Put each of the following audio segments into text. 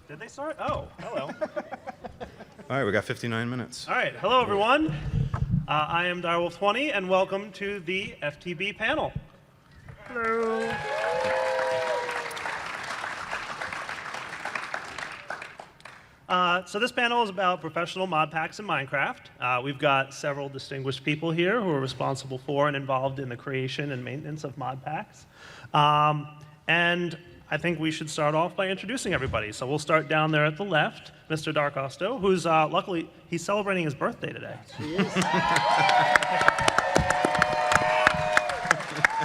Did they start? Oh, hello. All right, we got 59 minutes. All right, hello everyone. I am Direwolf20, and welcome to the FTB panel. Hello. So this panel is about professional mod packs in Minecraft. We've got several distinguished people here who are responsible for and involved in the creation and maintenance of mod packs. And I think we should start off by introducing everybody. So we'll start down there at the left, Mr. Dark Osto, who's luckily, he's celebrating his birthday today. He is.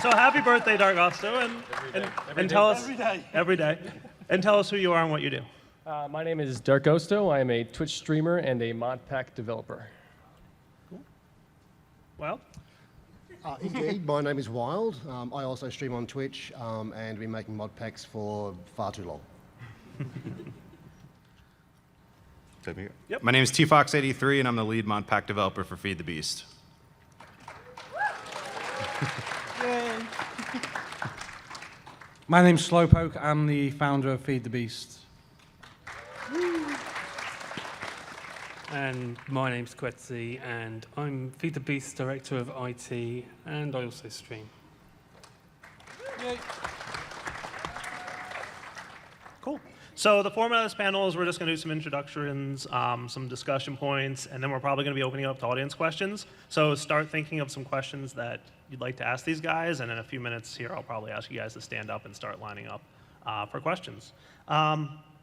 So happy birthday, Dark Osto, and tell us every day, and tell us who you are and what you do. My name is Dark Osto. I am a Twitch streamer and a Modpack developer. Cool. Well. Indeed, my name is Wild. I also stream on Twitch, and been making mod packs for far too long. Yep. My name is TFox83, and I'm the lead mod pack developer for Feed the Beast. My name's Slowpoke. I'm the founder of Feed the Beast. And my name's Quetzi, and I'm Feed the Beast Director of IT, and I also stream. Yay. Cool. So the format of this panel is we're just going to do some introductions, some discussion points, and then we're probably going to be opening up to audience questions. So start thinking of some questions that you'd like to ask these guys, and in a few minutes here, I'll probably ask you guys to stand up and start lining up for questions.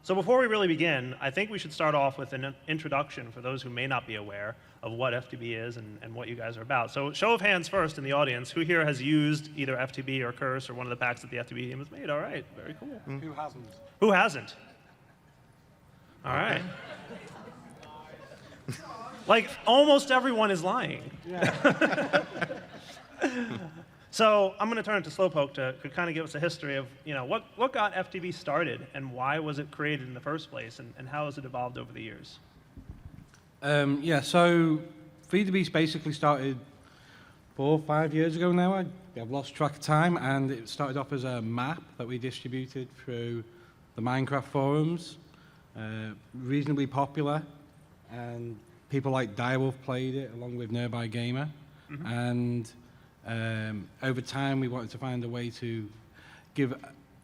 So before we really begin, I think we should start off with an introduction for those who may not be aware of what FTB is and what you guys are about. So show of hands first in the audience, who here has used either FTB or Curse or one of the packs that the FTB team has made? All right, very cool. Who hasn't? Who hasn't? All right. Like, almost everyone is lying. Yeah. So I'm going to turn it to Slowpoke to kind of give us a history of, what got FTB started and why was it created in the first place and how has it evolved over the years? So Feed the Beast basically started 4 or 5 years ago now. I've lost track of time, and it started off as a map that we distributed through the Minecraft forums. Reasonably popular, and people like Direwolf played it along with Nearby Gamer. Mm-hmm. And over time, we wanted to find a way to give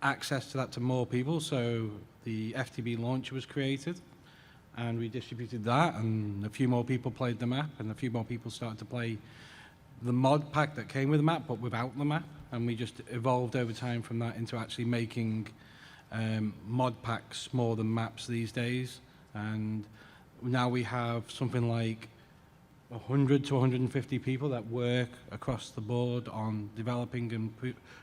access to that to more people, so the FTB launcher was created, and we distributed that, and a few more people played the map, and a few more people started to play the mod pack that came with the map, but without the map, and we just evolved over time from that into actually making mod packs more than maps these days, and now we have something like 100 to 150 people that work across the board on developing and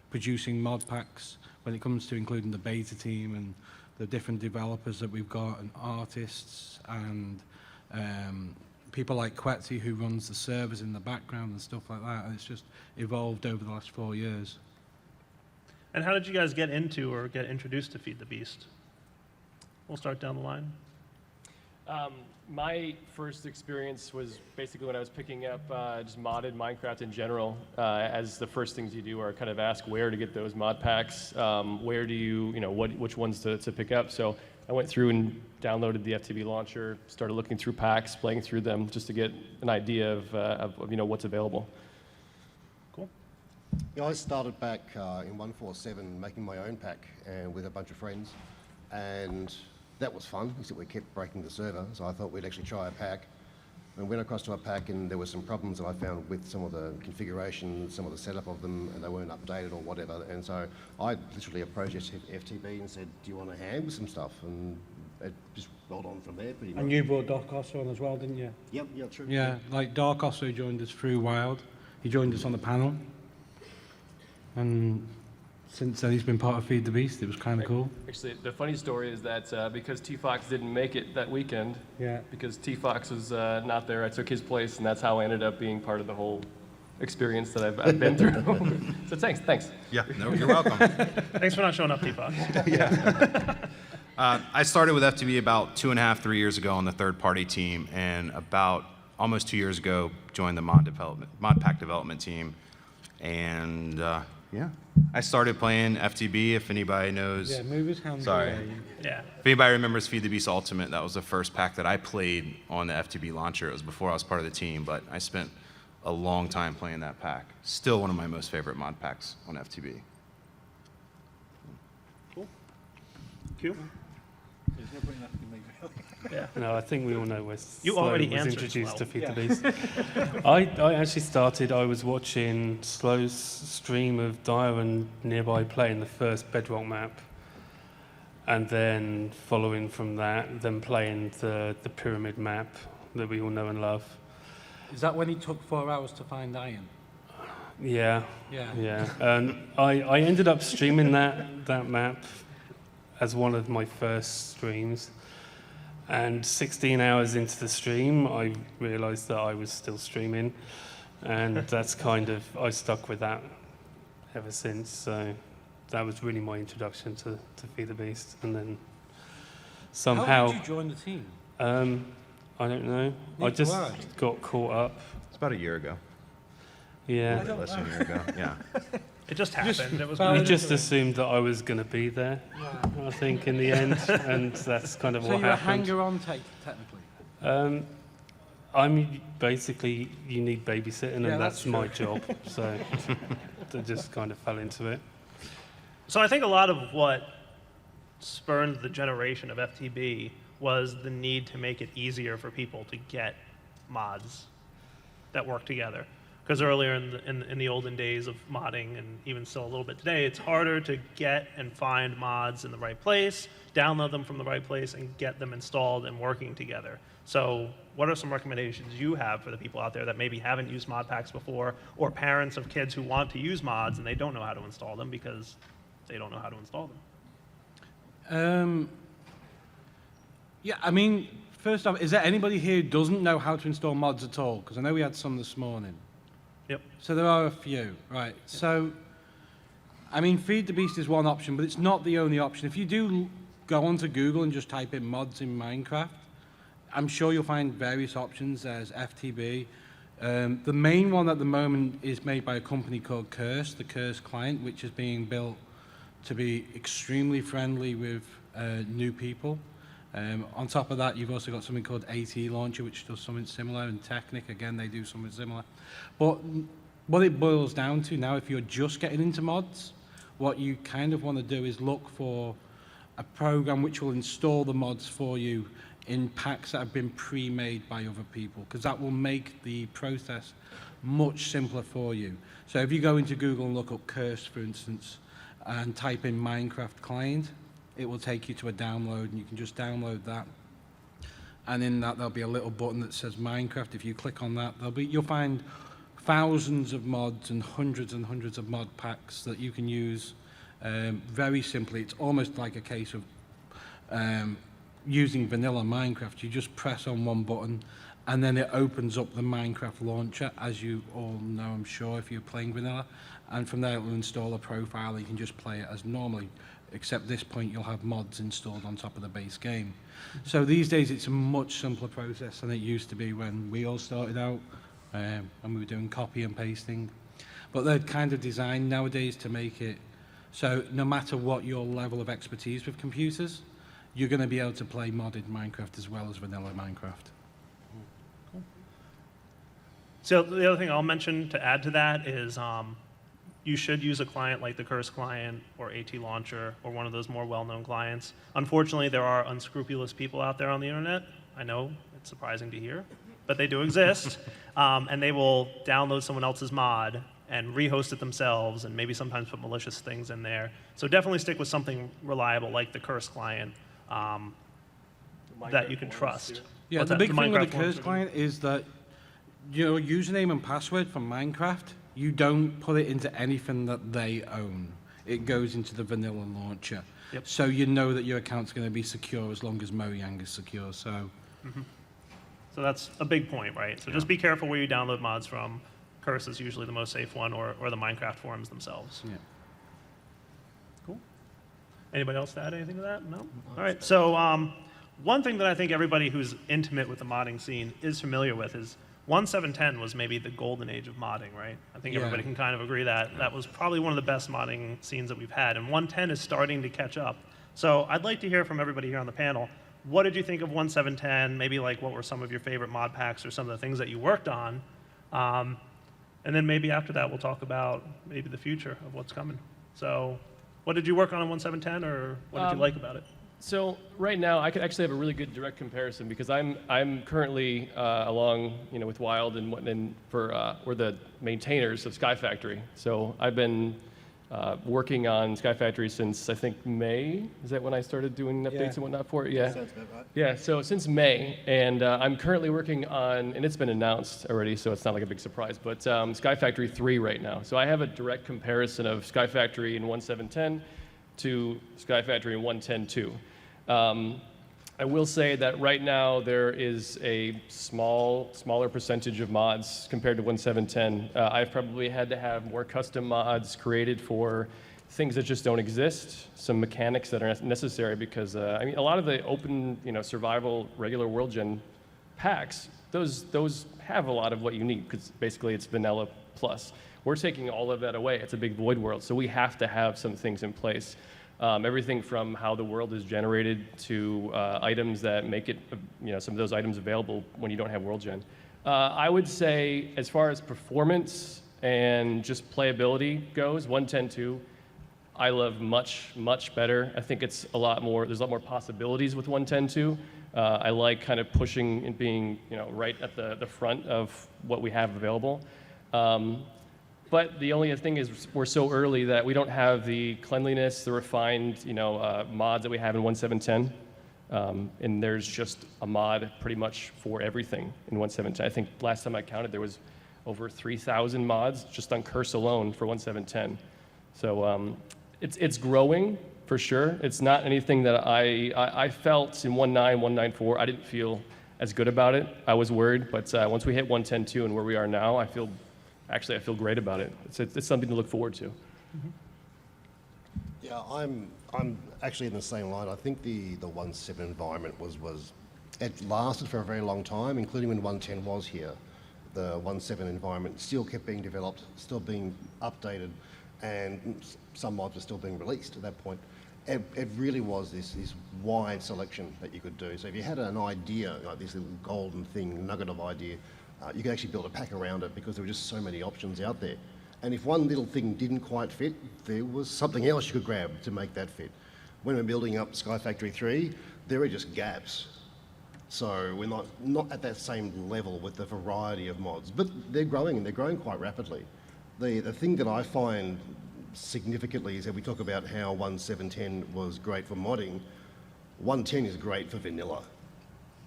producing mod packs when it comes to including the beta team and the different developers that we've got and artists and people like Quetzi who runs the servers in the background and stuff like that, and it's just evolved over the last 4 years. And how did you guys get into or get introduced to Feed the Beast? We'll start down the line. My first experience was basically when I was picking up just modded Minecraft in general. As the first things you do are kind of ask where to get those mod packs, where do you, which ones to pick up. So I went through and downloaded the FTB launcher, started looking through packs, playing through them just to get an idea of what's available. Cool. Yeah, I started back in 147 making my own pack with a bunch of friends, and that was fun, except we kept breaking the server, so I thought we'd actually try a pack. And went across to a pack, and there were some problems that I found with some of the configuration, some of the setup of them, and they weren't updated or whatever. And so I literally approached FTB and said, do you want a hand with some stuff? And it just rolled on from there pretty much. And you brought Dark Osto on as well, didn't you? Yep, yeah, true. Yeah, like Dark Osto joined us through Wild. He joined us on the panel. And since then he's been part of Feed the Beast. It was kind of cool. Actually, the funny story is that because T-Fox didn't make it that weekend, because T-Fox was not there, I took his place, and that's how I ended up being part of the whole experience that I've been through. So thanks. Yeah, no, you're welcome. Thanks for not showing up, T-Fox. Yeah. I started with FTB about 2.5, 3 years ago on the third-party team, and about almost 2 years ago joined the mod pack development team, and Yeah. I started playing FTB, if anybody knows. Yeah, move his hand Sorry. away. Yeah. If anybody remembers Feed the Beast Ultimate, that was the first pack that I played on the FTB launcher. It was before I was part of the team, but I spent a long time playing that pack. Still one of my most favorite mod packs on FTB. Q? Yeah. No, I think we all know where You Slow already was answered introduced to Slow. Feed the Beast. I actually started, I was watching Slow's stream of Dyer and Nearby playing the first Bedrock map. And then following from that, then playing the Pyramid map that we all know and love. Is that when he took 4 hours to find iron? Yeah, Yeah. yeah. And I ended up streaming that map as one of my first streams. And 16 hours into the stream, I realized that I was still streaming. And that's kind of, I stuck with that ever since. So that was really my introduction to Feed the Beast. And then somehow, How did you join the team? I don't know. I Neither just do I. got caught up. It's about a year ago. Yeah. Less than a year ago. Yeah. It just happened. It was found We great. just assumed that I was going to be there, I think, in the end. And that's kind of So what you're a happened. hanger-on technically? I'm basically, you need babysitting, Yeah, and that's that's my job. So I just kind of fell into it. So I think a lot of what spurned the generation of FTB was the need to make it easier for people to get mods that work together. Because earlier in the olden days of modding, and even still a little bit today, it's harder to get and find mods in the right place, download them from the right place, and get them installed and working together. So what are some recommendations you have for the people out there that maybe haven't used mod packs before, or parents of kids who want to use mods and they don't know how to install them because they don't know how to install them? Yeah, I mean, first off, is there anybody here who doesn't know how to install mods at all? Because I know we had some this morning. Yep. So there are a few, right? So, I mean, Feed the Beast is one option, but it's not the only option. If you do go onto Google and just type in mods in Minecraft, I'm sure you'll find various options. There's FTB. The main one at the moment is made by a company called Curse, the Curse client, which is being built to be extremely friendly with new people. On top of that, you've also got something called AT Launcher, which does something similar, and Technic, again, they do something similar. But what it boils down to now, if you're just getting into mods, what you kind of want to do is look for a program which will install the mods for you in packs that have been pre-made by other people, because that will make the process much simpler for you. So if you go into Google and look up Curse, for instance, and type in Minecraft client, it will take you to a download, and you can just download that. And in that, there'll be a little button that says Minecraft. If you click on that, you'll find thousands of mods and hundreds of mod packs that you can use very simply. It's almost like a case of using vanilla Minecraft. You just press on one button, and then it opens up the Minecraft launcher, as you all know, I'm sure, if you're playing vanilla. And from there, it will install a profile. You can just play it as normally, except this point, you'll have mods installed on top of the base game. So these days, it's a much simpler process than it used to be when we all started out, and we were doing copy and pasting. But they're kind of designed nowadays to make it so no matter what your level of expertise with computers, you're going to be able to play modded Minecraft as well as vanilla Minecraft. So the other thing I'll mention to add to that is you should use a client like the Curse client or AT Launcher or one of those more well-known clients. Unfortunately, there are unscrupulous people out there on the internet. I know it's surprising to hear, but they do exist. And they will download someone else's mod and rehost it themselves and maybe sometimes put malicious things in there. So definitely stick with something reliable like the Curse client that you can trust. Yeah, What's the that? big The thing with Minecraft the Curse ones. client is that your username and password from Minecraft, you don't put it into anything that they own. It goes into the vanilla launcher. Yep. So you know that your account's going to be secure as long as Mojang is secure. So So that's a big point, right? So just be careful where you download mods from. Curse is usually the most safe one, or the Minecraft forums themselves. yeah. Cool. Anybody else to add anything to that? No? All right. So one thing that I think everybody who's intimate with the modding scene is familiar with is 1.7.10 was maybe the golden age of modding, right? I think Yeah. everybody can kind of agree that that was probably one of the best modding scenes that we've had, and 1.10 is starting to catch up. So I'd like to hear from everybody here on the panel. What did you think of 1.7.10? Maybe like what were some of your favorite mod packs or some of the things that you worked on? And then maybe after that, we'll talk about maybe the future of what's coming. So what did you work on in 1.7.10, or what did you like about it? So right now, I could actually have a really good direct comparison because I'm currently along, with Wild and we're the maintainers of Sky Factory. So I've been working on Sky Factory since I think May. Is that when I started doing updates Yeah. and whatnot for it? Yeah. Sounds about right. Yeah. So since May, and I'm currently working on, and it's been announced already, so it's not like a big surprise, but Sky Factory 3 right now. So I have a direct comparison of Sky Factory in 1.7.10 to Sky Factory in 1.10.2. I will say that right now there is a smaller percentage of mods compared to 1.7.10. I've probably had to have more custom mods created for things that just don't exist, some mechanics that are necessary because, a lot of the open, survival, regular world gen packs, those have a lot of what you need because basically it's vanilla plus. We're taking all of that away. It's a big void world, so we have to have some things in place. Everything from how the world is generated to items that make it, some of those items available when you don't have world gen. I would say as far as performance and just playability goes, 1.10.2, I love much, much better. I think it's there's a lot more possibilities with 1.10.2. I like kind of pushing and being, right at the front of what we have available. But the only thing is we're so early that we don't have the cleanliness, the refined, mods that we have in 1.7.10. And there's just a mod pretty much for everything in 1.7.10. I think last time I counted, there was over 3,000 mods just on Curse alone for 1.7.10. So it's growing for sure. It's not anything that I felt in 1.9, 1.9.4. I didn't feel as good about it. I was worried, but once we hit 1.10.2 and where we are now, I feel great about it. It's something to look forward to. Yeah, I'm actually in the same line. I think the 1.7 environment was it lasted for a very long time, including when 1.10 was here. The 1.7 environment still kept being developed, still being updated, and some mods were still being released at that point. It really was this wide selection that you could do. So if you had an idea, like this little golden thing, nugget of idea, you could actually build a pack around it because there were just so many options out there. And if one little thing didn't quite fit, there was something else you could grab to make that fit. When we're building up Sky Factory 3, there are just gaps. So we're not at that same level with the variety of mods, but they're growing and they're growing quite rapidly. The thing that I find significantly is that we talk about how 1.7.10 was great for modding. 1.10 is great for vanilla.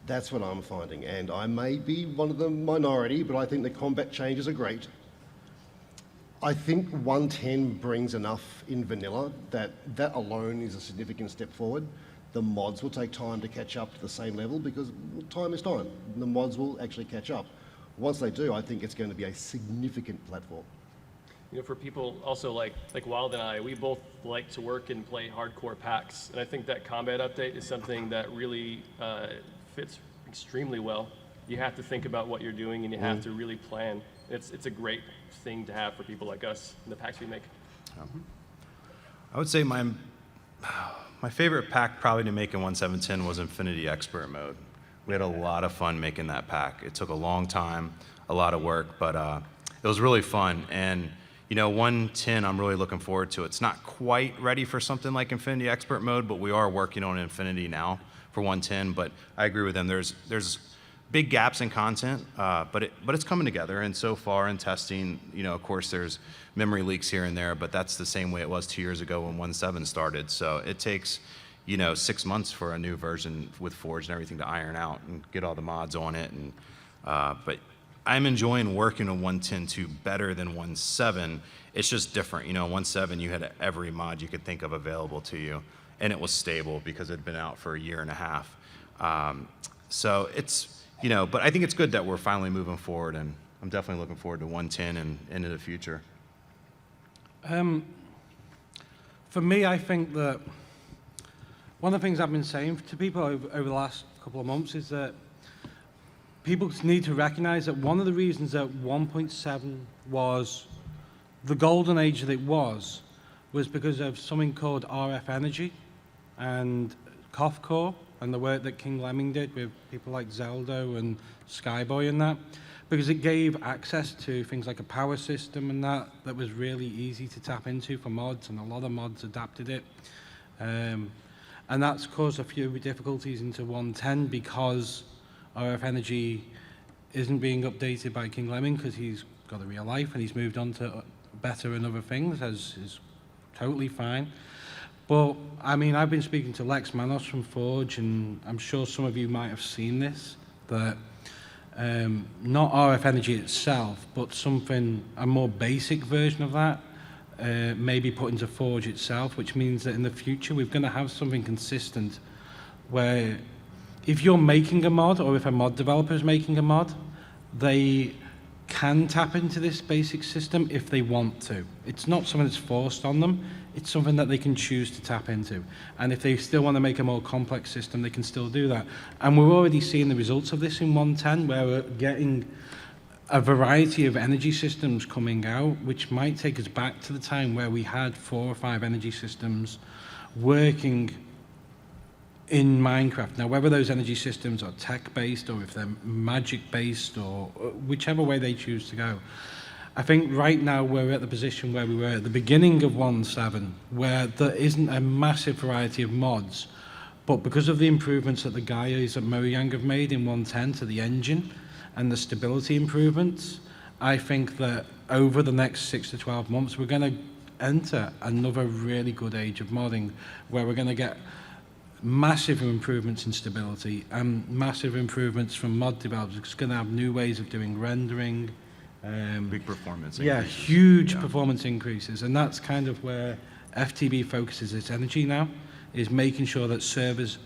That's what I'm finding, and I may be one of the minority, but I think the combat changes are great. I think 1.10 brings enough in vanilla that alone is a significant step forward. The mods will take time to catch up to the same level because time is time. The mods will actually catch up. Once they do, I think it's going to be a significant platform. For people also like Wild and I, we both like to work and play hardcore packs, and I think that combat update is something that really fits extremely well. You have to think about what you're doing and you have to really plan. It's a great thing to have for people like us in the packs we make. I would say my favorite pack probably to make in 1.7.10 was Infinity Expert Mode. We had a lot of fun making that pack. It took a long time, a lot of work, but it was really fun. And 1.10, I'm really looking forward to. It's not quite ready for something like Infinity Expert Mode, but we are working on Infinity now for 1.10. But I agree with them. There's big gaps in content, but it's coming together. And so far in testing, of course, there's memory leaks here and there, but that's the same way it was 2 years ago when 1.7 started. So it takes 6 months for a new version with Forge and everything to iron out and get all the mods on it. And but I'm enjoying working on 1.10.2 better than 1.7. It's just different. 1.7, you had every mod you could think of available to you, and it was stable because it had been out for a year and a half. So it's, but I think it's good that we're finally moving forward, and I'm definitely looking forward to 1.10 and into the future. For me, I think that one of the things I've been saying to people over the last couple of months is that people need to recognize that one of the reasons that 1.7 was the golden age that it was because of something called RF energy and Cough Core and the work that King Lemming did with people like Zeldo and Skyboy and that, because it gave access to things like a power system and that was really easy to tap into for mods, and a lot of mods adapted it. And that's caused a few difficulties into 110 because RF Energy isn't being updated by King Lemming because he's got a real life and he's moved on to better and other things, as is totally fine. But, I mean, I've been speaking to Lex Manos from Forge, and I'm sure some of you might have seen this, that not RF Energy itself, but a more basic version of that, maybe put into Forge itself, which means that in the future we're going to have something consistent where if you're making a mod or if a mod developer is making a mod, they can tap into this basic system if they want to. It's not something that's forced on them, it's something that they can choose to tap into. And if they still want to make a more complex system, they can still do that. And we're already seeing the results of this in 110, where we're getting a variety of energy systems coming out, which might take us back to the time where we had 4 or 5 energy systems working in Minecraft. Now, whether those energy systems are tech-based or if they're magic-based or whichever way they choose to go, I think right now we're at the position where we were at the beginning of 1.7, where there isn't a massive variety of mods, but because of the improvements that the guys at Mojang have made in 1.10 to the engine and the stability improvements, I think that over the next 6 to 12 months, we're going to enter another really good age of modding, where we're going to get massive improvements in stability and massive improvements from mod developers. It's going to have new ways of doing rendering. Big performance Yeah, increases. huge performance increases. And that's kind of where FTB focuses its energy now, is making sure that servers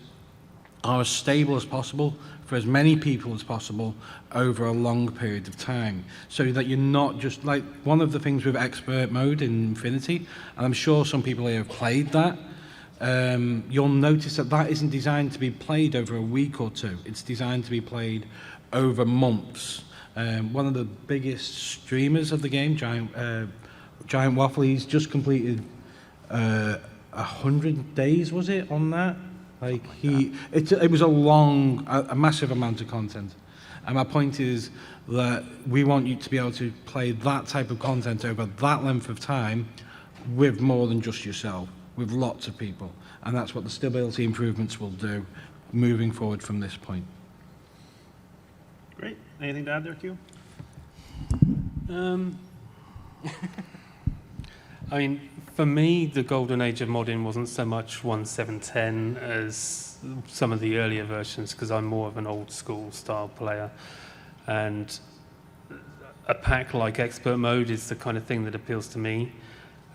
are as stable as possible for as many people as possible over a long period of time, so that you're not just like one of the things with expert mode in Infinity, and I'm sure some people here have played that, you'll notice that that isn't designed to be played over a week or two. It's designed to be played over months. One of the biggest streamers of the game, Giant Waffle, he's just completed 100 days, was it, on that? Like it was a massive amount of content. And my point is that we want you to be able to play that type of content over that length of time with more than just yourself, with lots of people. And that's what the stability improvements will do moving forward from this point. Great. Anything to add there, Q? I mean, for me, the golden age of modding wasn't so much 1.7.10 as some of the earlier versions, because I'm more of an old school style player. And a pack like expert mode is the kind of thing that appeals to me.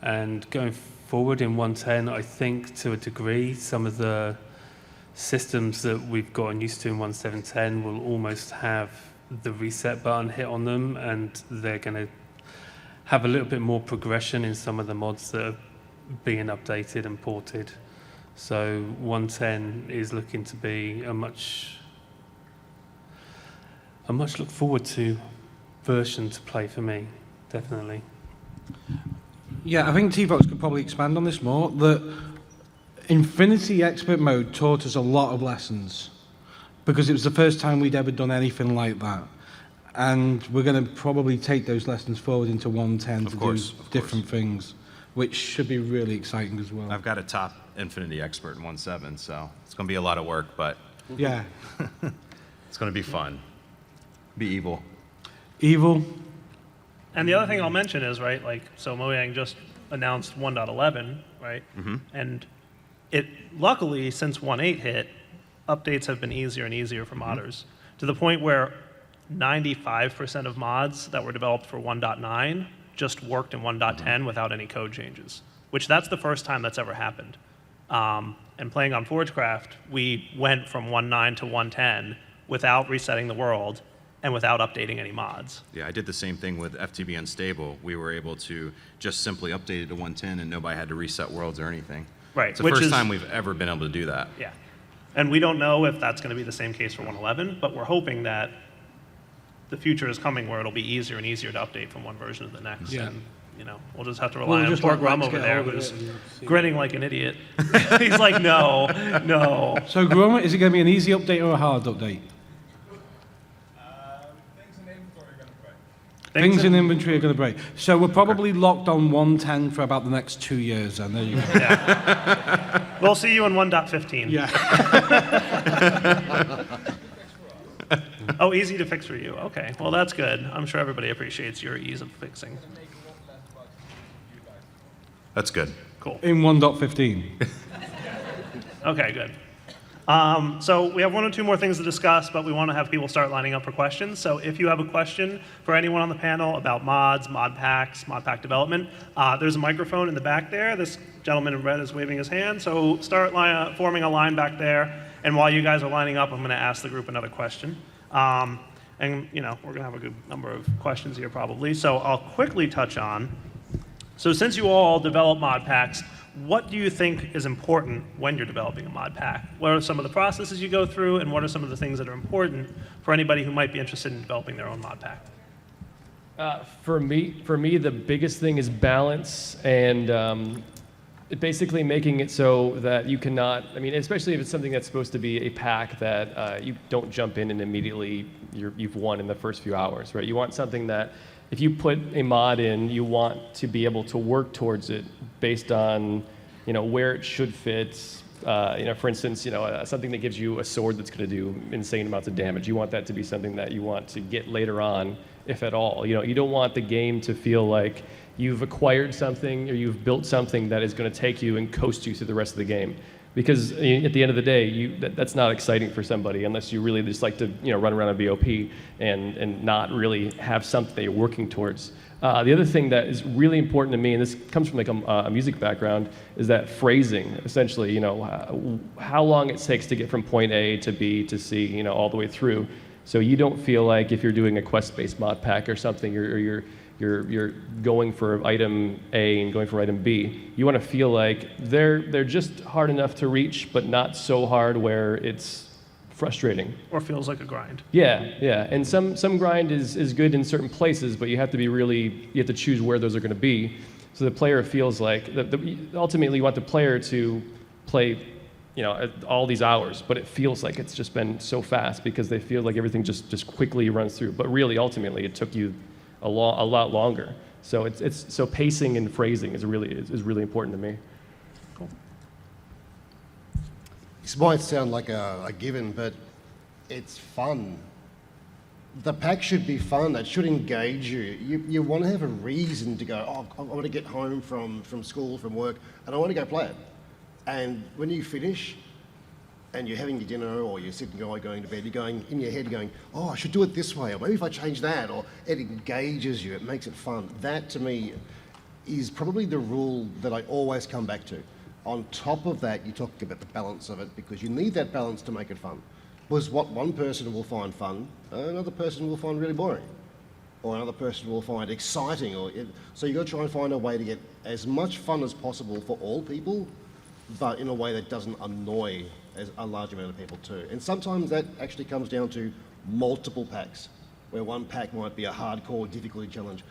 And going forward in 1.10, I think to a degree, some of the systems that we've gotten used to in 1.7.10 will almost have the reset button hit on them, and they're going to have a little bit more progression in some of the mods that are being updated and ported. So 1.10 is looking to be a much look forward to version to play for me, definitely. Yeah, I think T-Fox could probably expand on this more. The Infinity Expert Mode taught us a lot of lessons because it was the first time we'd ever done anything like that. And we're going to probably take those lessons forward into 1.10 to do different things, which should be really exciting as well. I've got a top Infinity expert in 1.7, so it's going to be a lot of work, but Yeah. it's going to be fun. Be evil. Evil. And the other thing I'll mention is, right, like, so Mojang just announced 1.11, right? Mm-hmm. And it, luckily, since 1.8 hit, updates have been easier and easier for modders, to the point where 95% of mods that were developed for 1.9 just worked in 1.10 without any code changes, which that's the first time that's ever happened. And playing on Forgecraft, we went from 1.9 to 1.10 without resetting the world and without updating any mods. Yeah, I did the same thing with FTB Unstable. We were able to just simply update it to 1.10 and nobody had to reset worlds or anything. Right. It's the which first is, time we've ever been able to do that. Yeah. And we don't know if that's going to be the same case for 1.11, but we're hoping that the future is coming where it'll be easier and easier to update from one version to the next. Yeah. And, we'll just have to We'll rely on just poor let Grum Max over get there hold of who's it and see. grinning like an idiot. He's like, no. So, Groma, is it going to be an easy update or a hard update? Things in inventory are going to break. So we're probably locked on 110 for about the next 2 years, and there you go. Yeah. We'll see you in 1.15. Yeah. Oh, easy to fix for you. Okay, well, that's good. I'm sure everybody appreciates your ease of fixing. That's good. Cool. In 1.15. Okay, good. So we have one or two more things to discuss, but we want to have people start lining up for questions. So if you have a question for anyone on the panel about mods, mod packs, mod pack development, there's a microphone in the back there. This gentleman in red is waving his hand. So start forming a line back there. And while you guys are lining up, I'm going to ask the group another question. And we're going to have a good number of questions here probably. So I'll quickly touch on. So since you all develop mod packs, what do you think is important when you're developing a mod pack? What are some of the processes you go through, and what are some of the things that are important for anybody who might be interested in developing their own mod pack? For me, the biggest thing is balance and basically making it so that you cannot, especially if it's something that's supposed to be a pack that you don't jump in and immediately you've won in the first few hours, right? You want something that if you put a mod in, you want to be able to work towards it based on, where it should fit. For instance, something that gives you a sword that's going to do insane amounts of damage. You want that to be something that you want to get later on, if at all. You don't want the game to feel like you've acquired something or you've built something that is going to take you and coast you through the rest of the game. Because at the end of the day, that's not exciting for somebody unless you really just like to run around a BOP and not really have something that you're working towards. The other thing that is really important to me, and this comes from like a music background, is that phrasing. Essentially, how long it takes to get from point A to B to C, all the way through. So you don't feel like if you're doing a quest-based mod pack or something, or you're going for item A and going for item B, you want to feel like they're just hard enough to reach, but not so hard where it's frustrating. Or feels like a grind. Yeah. And some grind is good in certain places, but you have to choose where those are going to be. So the player feels like, ultimately you want the player to play all these hours, but it feels like it's just been so fast because they feel like everything just quickly runs through. But really, ultimately, it took you a lot longer. So so pacing and phrasing is really important to me. Cool. This might sound like a given, but it's fun. The pack should be fun. It should engage you. You want to have a reason to go, I want to get home from school, from work, and I want to go play it. And when you finish, and you're having your dinner or you're sitting going to bed, you're going, in your head, you're going, oh, I should do it this way, or maybe if I change that, or it engages you, it makes it fun. That, to me, is probably the rule that I always come back to. On top of that, you talk about the balance of it, because you need that balance to make it fun. Because what one person will find fun, another person will find really boring, or another person will find exciting. So you've got to try and find a way to get as much fun as possible for all people, but in a way that doesn't annoy as a large amount of people too. And sometimes that actually comes down to multiple packs, where one pack might be a hardcore difficulty challenge,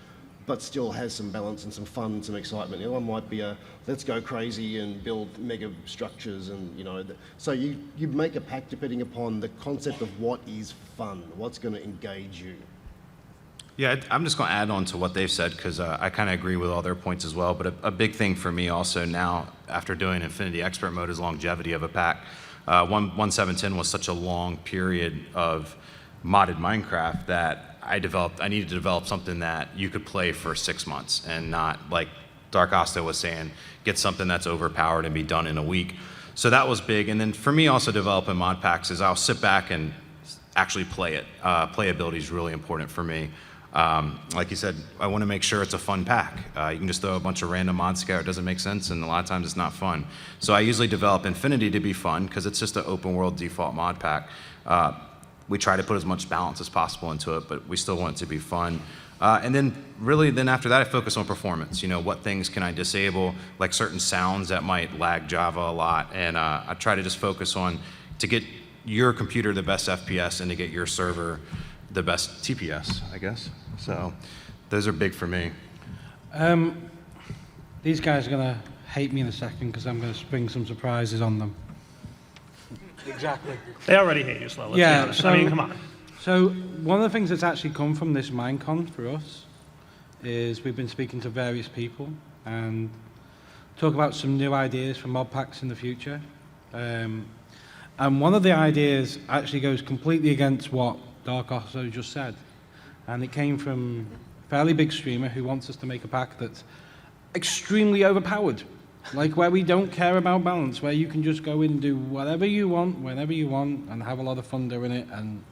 but still has some balance and some fun and some excitement. The other one might be a let's go crazy and build mega structures, and so you make a pack depending upon the concept of what is fun, what's going to engage you. Yeah, I'm just going to add on to what they've said because I kind of agree with all their points as well. But a big thing for me also now, after doing Infinity Expert Mode, is longevity of a pack. 1.7.10 was such a long period of modded Minecraft that I needed to develop something that you could play for 6 months and not, like Dark Asta was saying, get something that's overpowered and be done in a week. So that was big. And then for me also developing mod packs is I'll sit back and actually play it. Playability is really important for me. Like you said, I want to make sure it's a fun pack. You can just throw a bunch of random mods together. It doesn't make sense, and a lot of times it's not fun. So I usually develop Infinity to be fun because it's just an open world default mod pack. We try to put as much balance as possible into it, but we still want it to be fun. And then after that, I focus on performance. What things can I disable, like certain sounds that might lag Java a lot. And I try to just focus on to get your computer the best FPS and to get your server the best TPS, I guess. So those are big for me. These guys are going to hate me in a second because I'm going to spring some surprises on them. Exactly. They already hate you, Slow. Let's be Yeah, honest. so, I mean, come on. So one of the things that's actually come from this MINECON for us is we've been speaking to various people and talk about some new ideas for Modpacks in the future. And one of the ideas actually goes completely against what Dark also just said. And it came from a fairly big streamer who wants us to make a pack that's extremely overpowered. Like where we don't care about balance, where you can just go in and do whatever you want, whenever you want, and have a lot of fun doing it, and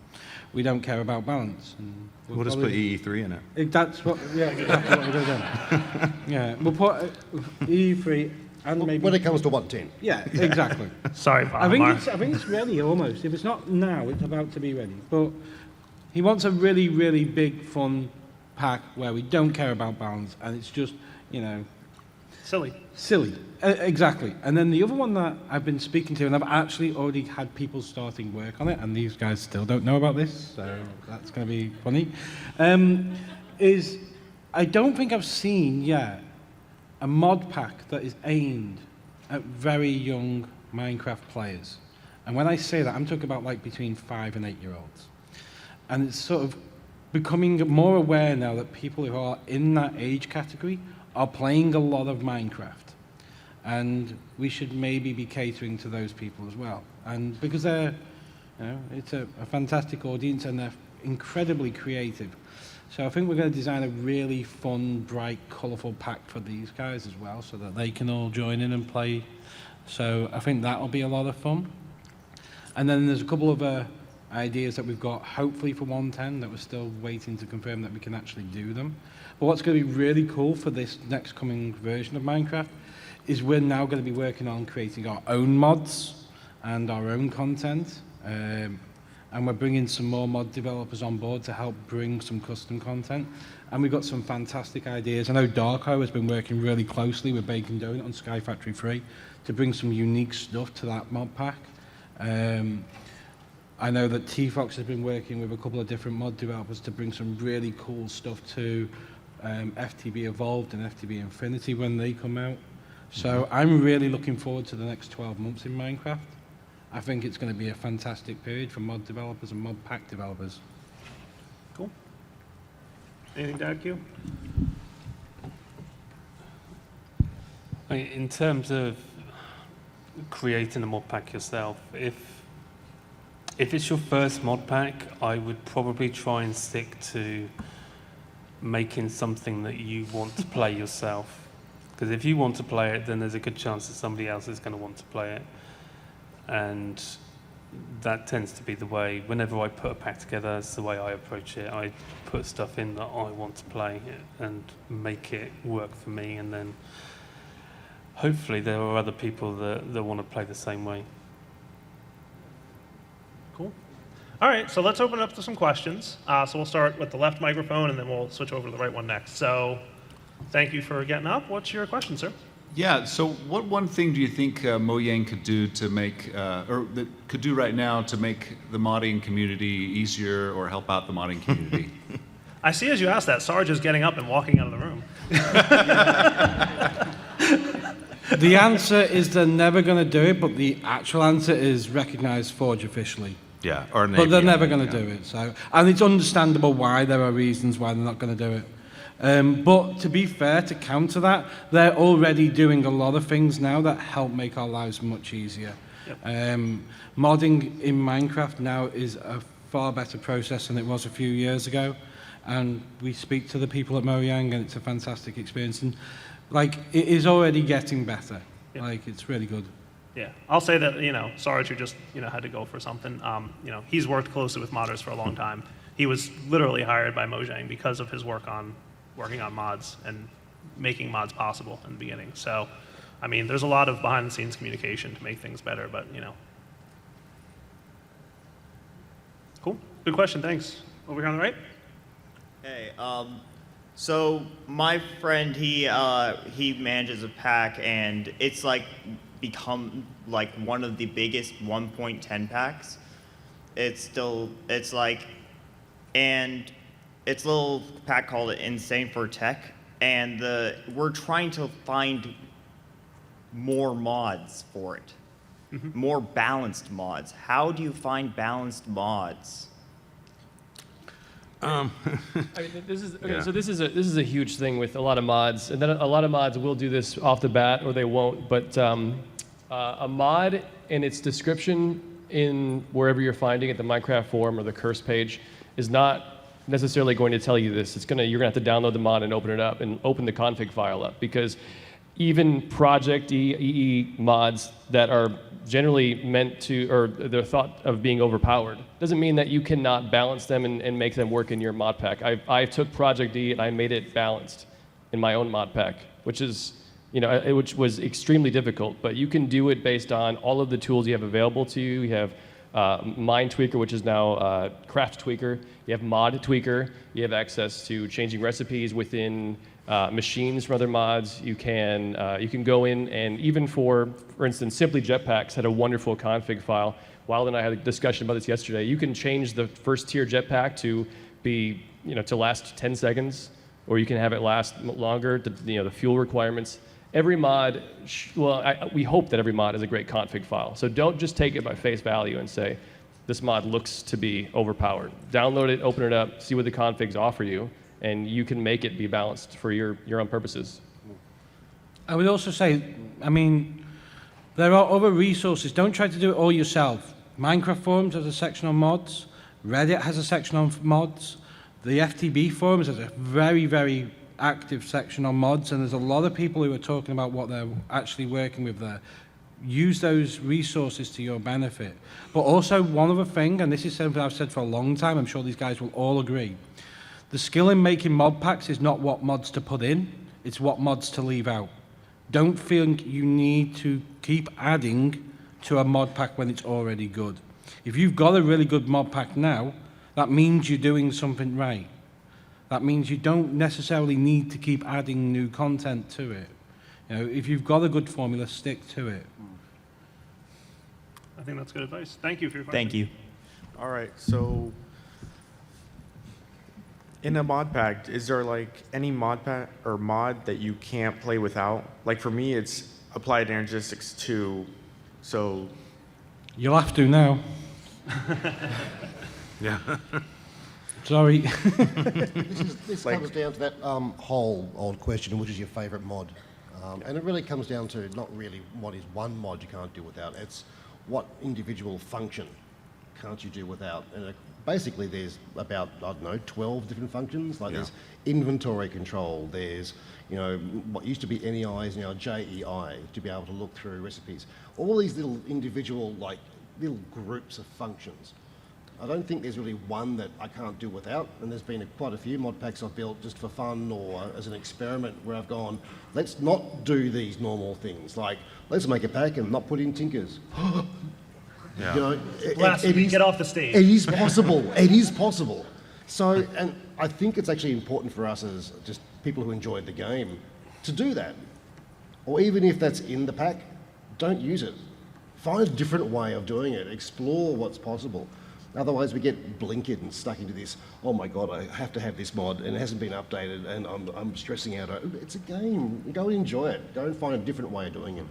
we don't care about balance. And We'll just put EE3 in it. That's what, yeah, exactly what we're going to do. Yeah, we'll put E3 and maybe... When it comes to 110. Yeah, exactly. Sorry, I think Palomar. it's ready almost. If it's not now, it's about to be ready. But he wants a really, really big, fun pack where we don't care about balance, and it's just, you know, Silly. silly. Exactly. And then the other one that I've been speaking to, and I've actually already had people starting work on it, and these guys still don't know about this, so that's going to be funny, is I don't think I've seen yet a mod pack that is aimed at very young Minecraft players. And when I say that, I'm talking about like between 5 and 8 year olds. And it's sort of becoming more aware now that people who are in that age category are playing a lot of Minecraft. And we should maybe be catering to those people as well. And because they're, you know, it's a fantastic audience and they're incredibly creative. So I think we're going to design a really fun, bright, colourful pack for these guys as well so that they can all join in and play. So I think that'll be a lot of fun. And then there's a couple of ideas that we've got, hopefully for 110, that we're still waiting to confirm that we can actually do them. But what's going to be really cool for this next coming version of Minecraft is we're now going to be working on creating our own mods and our own content. And we're bringing some more mod developers on board to help bring some custom content. And we've got some fantastic ideas. I know Darko has been working really closely with Bacon Donut on Sky Factory 3 to bring some unique stuff to that mod pack. I know that T-Fox has been working with a couple of different mod developers to bring some really cool stuff to FTB Evolved and FTB Infinity when they come out. So I'm really looking forward to the next 12 months in Minecraft. I think it's going to be a fantastic period for mod developers and mod pack developers. Cool. Anything to add, Q? In terms of creating a mod pack yourself, if it's your first mod pack, I would probably try and stick to making something that you want to play yourself. Because if you want to play it, then there's a good chance that somebody else is going to want to play it. And that tends to be the way, whenever I put a pack together, that's the way I approach it. I put stuff in that I want to play and make it work for me, and then hopefully there are other people that want to play the same way. Cool. All right, so let's open it up to some questions. So we'll start with the left microphone, and then we'll switch over to the right one next. So thank you for getting up. What's your question, sir? Yeah, so what one thing do you think Mojang could do to make, or that could do right now to make the modding community easier or help out the modding community? I see as you asked that, Sarge is getting up and walking out of the room. The answer is they're never going to do it, but the actual answer is recognize Forge officially. Yeah, or an But they're API, never going to yeah. do it. So, and it's understandable why there are reasons why they're not going to do it. But to be fair, to counter that, they're already doing a lot of things now that help make our lives much easier. Yep. Modding in Minecraft now is a far better process than it was a few years ago. And we speak to the people at Mojang, and it's a fantastic experience. And like, it is already getting better. Yep. Like, it's really good. Yeah, I'll say that, Sarge, who just, had to go for something, he's worked closely with modders for a long time. He was literally hired by Mojang because of his working on mods and making mods possible in the beginning. So, I mean, there's a lot of behind-the-scenes communication to make things better, but, Cool. Good question, thanks. Over here on the right? Hey, so my friend, he manages a pack, and it's like become like one of the biggest 1.10 packs. It's like and it's a little pack called Insane for Tech, and we're trying to find more mods for it, more balanced mods. How do you find balanced mods? I mean, this is okay. Yeah. So this is a huge thing with a lot of mods, and then a lot of mods will do this off the bat or they won't. But a mod and its description in wherever you're finding it, the Minecraft forum or the curse page, is not necessarily going to tell you this. You're gonna have to download the mod and open it up and open the config file up, because even Project EE mods that are generally meant to, or they're thought of being overpowered, doesn't mean that you cannot balance them and make them work in your mod pack. I took Project E and I made it balanced in my own mod pack, which is, which was extremely difficult, but you can do it based on all of the tools you have available to you. You have Mine Tweaker, which is now Craft Tweaker. You have Mod Tweaker. You have access to changing recipes within machines from other mods. You can go in and even for instance, Simply Jetpacks had a wonderful config file. Wild and I had a discussion about this yesterday. You can change the first tier jetpack to be, to last 10 seconds, or you can have it last longer, the fuel requirements. Every mod, we hope that every mod is a great config file. So don't just take it by face value and say, this mod looks to be overpowered. Download it, open it up, see what the configs offer you, and you can make it be balanced for your own purposes. I would also say, there are other resources. Don't try to do it all yourself. Minecraft Forums has a section on mods. Reddit has a section on mods. The FTB Forums has a very, very active section on mods, and there's a lot of people who are talking about what they're actually working with there. Use those resources to your benefit. But also one other thing, and this is something I've said for a long time, I'm sure these guys will all agree. The skill in making mod packs is not what mods to put in, it's what mods to leave out. Don't think you need to keep adding to a mod pack when it's already good. If you've got a really good mod pack now, that means you're doing something right. That means you don't necessarily need to keep adding new content to it. If you've got a good formula, stick to it. I think that's good advice. Thank you for your question. Thank you. All right, so in a mod pack, is there like any mod pack or mod that you can't play without? Like for me, it's Applied Energistics 2, so. You'll have to now. Yeah. Sorry. This comes down to that whole old question, which is your favourite mod? And it really comes down to not really what is one mod you can't do without, it's what individual function can't you do without. And basically there's about, 12 different functions. Like there's inventory control, there's, what used to be NEI is now JEI, to be able to look through recipes. All these little individual, little groups of functions. I don't think there's really one that I can't do without, and there's been quite a few mod packs I've built just for fun or as an experiment where I've gone, let's not do these normal things, like let's make a pack and not put in tinkers. Yeah. Get off the stage. It is possible. It is possible. So, and I think it's actually important for us as just people who enjoy the game to do that. Or even if that's in the pack, don't use it. Find a different way of doing it. Explore what's possible. Otherwise, we get blinkered and stuck into this, oh my God, I have to have this mod and it hasn't been updated and I'm stressing out. It's a game. Go and enjoy it. Go and find a different way of doing it.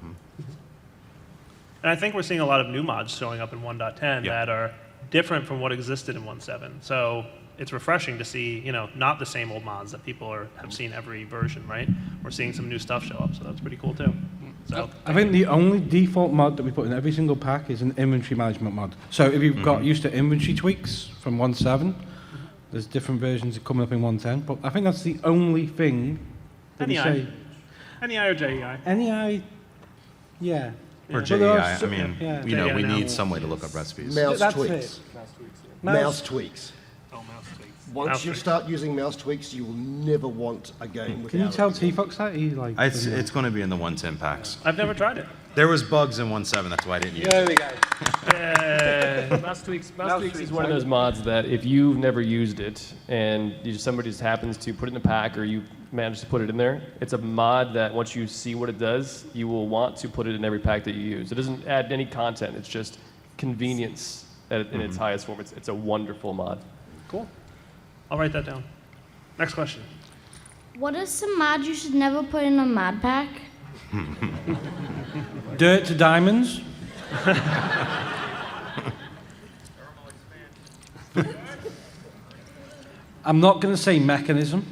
And I think we're seeing a lot of new mods showing up in 1.10 that are different from what existed in 1.7. So it's refreshing to see, not the same old mods that people have seen every version, right? We're seeing some new stuff show up, so that's pretty cool too. So I think the only default mod that we put in every single pack is an inventory management mod. So if you've got used to inventory tweaks from 1.7, there's different versions coming up in 1.10, but I think that's the only thing that we say. NEI or JEI? NEI, yeah. Or Yeah. JEI, we now. need some way to look up recipes. Mouse That's tweaks. it. Mouse tweaks. Oh, mouse tweaks. Once Mouse you tweaks. start using mouse tweaks, you will never want a game without Can you it. tell T-Fox that? He like. It's going to be in the 110 packs. I've never tried it. There was bugs in 1.7, that's why I didn't use it. There we go. Yeah. Mouse Tweaks is one of those mods that if you've never used it and somebody just happens to put it in a pack or you manage to put it in there, it's a mod that once you see what it does, you will want to put it in every pack that you use. It doesn't add any content, it's just convenience in its highest form. It's a wonderful mod. Cool. I'll write that down. Next question. What is some mod you should never put in a mod pack? Dirt to diamonds. I'm not going to say mechanism.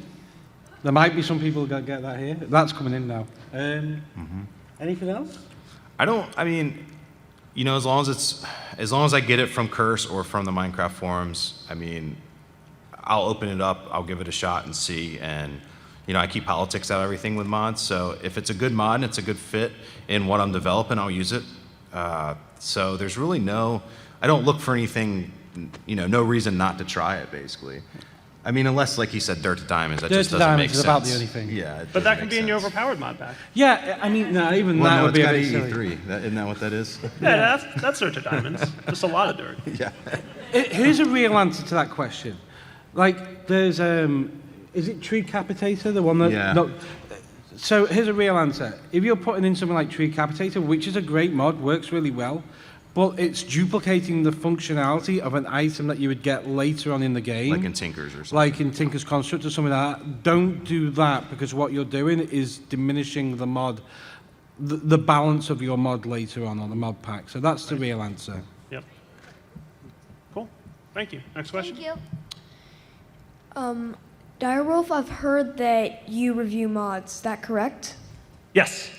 There might be some people that get that here. That's coming in now. Anything else? I mean, you know, as long as I get it from Curse or from the Minecraft forums, I mean, I'll open it up, I'll give it a shot and see, and you know, I keep politics out of everything with mods, so if it's a good mod and it's a good fit in what I'm developing, I'll use it. So there's really I don't look for anything, you know, no reason not to try it, basically. I mean, unless, like you said, Dirt to Diamonds, that just doesn't make sense. Dirt to Diamonds is about the only thing. Yeah, But that can be in your overpowered mod pack. Yeah, I mean, no, even well, that no, would be a it's bit got silly. AE3. Isn't that what that is? Yeah, that's Dirt to Diamonds. Just a lot of dirt. Yeah. Here's a real answer to that question. Like, there's, is it Tree Capitator, the one that... Yeah. No, so here's a real answer. If you're putting in something like Tree Capitator, which is a great mod, works really well, but it's duplicating the functionality of an item that you would get later on in the game. Like in Tinkers or something. Like in Tinker's Construct or something like that. Don't do that, because what you're doing is diminishing the mod, the balance of your mod later on the mod pack. So that's the real answer. Yep. Cool. Thank you. Next question. Thank you. Direwolf, I've heard that you review mods. Is that correct? Yes.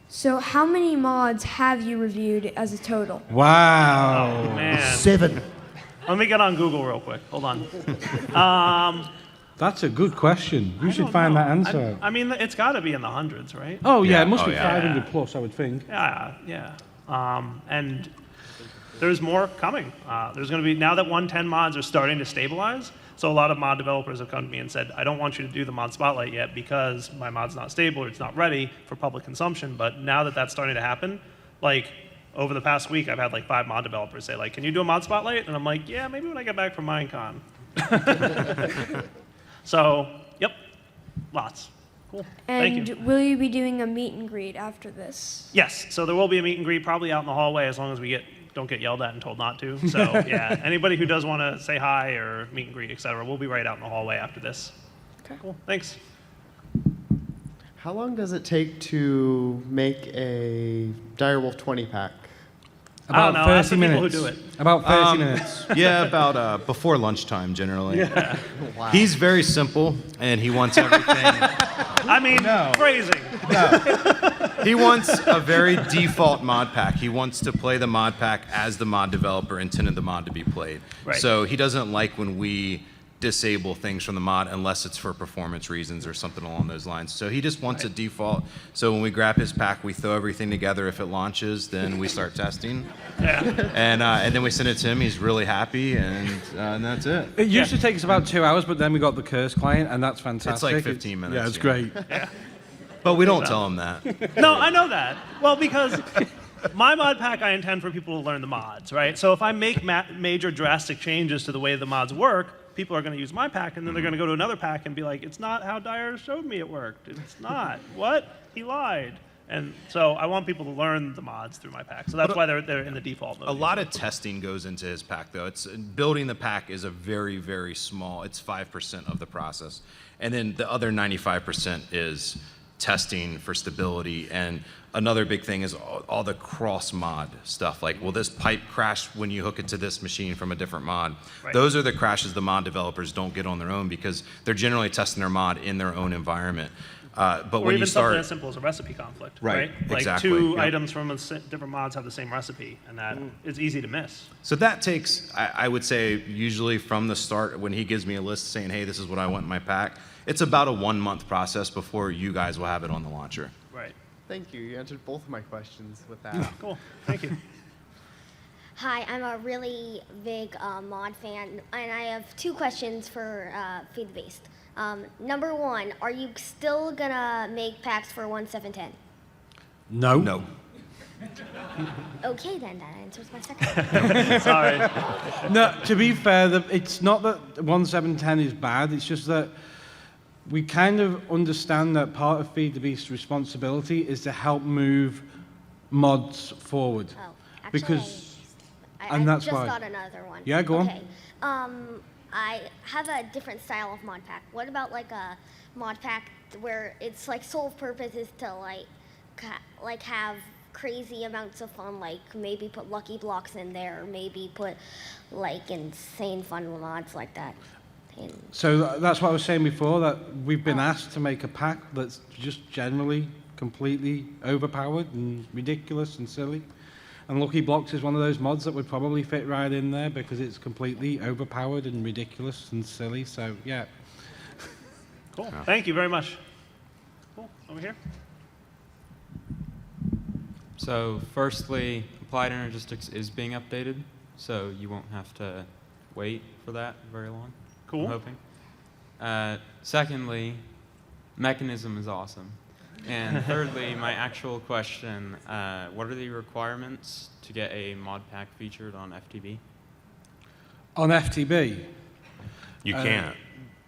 So how many mods have you reviewed as a total? Wow. Oh, man. 7. Let me get on Google real quick. Hold on. That's a good question. You should don't find know. that answer. I mean, it's got to be in the hundreds, right? Oh, yeah, Yeah. it must Oh, be yeah. 500 plus, I would think. Yeah. And there's more coming. There's going to be, now that 110 mods are starting to stabilize, so a lot of mod developers have come to me and said, I don't want you to do the mod spotlight yet because my mod's not stable or it's not ready for public consumption. But now that that's starting to happen, like over the past week, I've had like 5 mod developers say, like, can you do a mod spotlight? And I'm like, yeah, maybe when I get back from MINECON. So, yep, lots. Cool. Thank you. And will you be doing a meet and greet after this? Yes, so there will be a meet and greet probably out in the hallway as long as we don't get yelled at and told not to. So yeah, anybody who does want to say hi or meet and greet, et cetera, we'll be right out in the hallway after this. Okay. Cool, thanks. How long does it take to make a Direwolf 20 pack? I don't know, ask the 30 people minutes. who do it. About 30 minutes. Yeah, about before lunchtime, generally. Wow. He's very simple, and he wants everything. I mean, phrasing. He wants a very default mod pack. He wants to play the mod pack as the mod developer intended the mod to be played. Right. So he doesn't like when we disable things from the mod unless it's for performance reasons or something along those lines. So he just wants a default. So when we grab his pack, we throw everything together. If it launches, then we start testing. Yeah. And then we send it to him. He's really happy, and that's it. It usually takes about 2 hours, but then we got the Curse client, and that's fantastic. It's like 15 minutes. Yeah, it's yeah. great. Yeah. But we don't tell him that. No, I know that. Well, because my mod pack, I intend for people to learn the mods, right? So if I make major drastic changes to the way the mods work, people are going to use my pack, and then they're going to go to another pack and be like, it's not how Dyer showed me it worked. It's not. What? He lied. And so I want people to learn the mods through my pack. So that's why they're in the default mode. A lot of testing goes into his pack, though. It's building the pack is a very, very small. It's 5% of the process, and then the other 95% is testing for stability. And another big thing is all the cross mod stuff. Like, will this pipe crash when you hook it to this machine from a different mod? Right. Those are the crashes the mod developers don't get on their own because they're generally testing their mod in their own environment. But Or when even you start, something as simple as a recipe conflict, Right, Like exactly, two yep. items from different mods have the same recipe, and that is easy to miss. so that takes, I would say, usually from the start, when he gives me a list saying, hey, this is what I want in my pack, it's about a 1-month process before you guys will have it on the launcher. Right. Thank you. You answered both of my questions with that. Cool. Thank you. Hi, I'm a really big mod fan, and I have 2 questions for Feed the Beast. Number 1, are you still gonna make packs for 1.7.10? No. No. Okay, then that answers my second. Sorry. No, to be fair, it's not that 1.7.10 is bad. It's just that we kind of understand that part of Feed the Beast's responsibility is to help move mods forward. Oh, actually, Because, I and that's just why. thought another one. Yeah, go on. Okay. I have a different style of mod pack. What about like a mod pack where its like sole purpose is to like have crazy amounts of fun, like maybe put lucky blocks in there, or maybe put like insane fun mods like that. So that's what I was saying before, that we've been asked to make a pack that's just generally completely overpowered and ridiculous and silly. And Lucky Blocks is one of those mods that would probably fit right in there because it's completely overpowered and ridiculous and silly. So, yeah. Cool. Thank you very much. Cool. Over here. So firstly, applied energistics is being updated, so you won't have to wait for that very long. Cool. I'm hoping. Secondly, mechanism is awesome. And thirdly, my actual question, what are the requirements to get a mod pack featured on FTB? On FTB? You can't.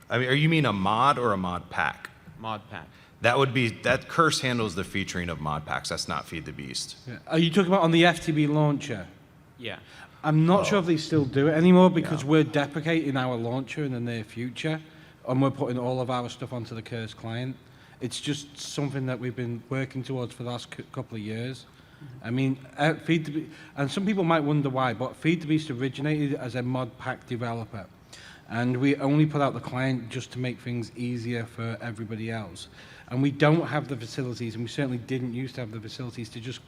I mean, you mean a mod or a mod pack? Mod pack. That Curse handles the featuring of mod packs. That's not Feed the Beast. Yeah. Are you talking about on the FTB launcher? Yeah. I'm not sure if they still do it anymore because we're deprecating our launcher in the near future and we're putting all of our stuff onto the Curse client. It's just something that we've been working towards for the last couple of years. I mean, Feed the Beast, and some people might wonder why, but Feed the Beast originated as a mod pack developer. And we only put out the client just to make things easier for everybody else. And we don't have the facilities, and we certainly didn't used to have the facilities to just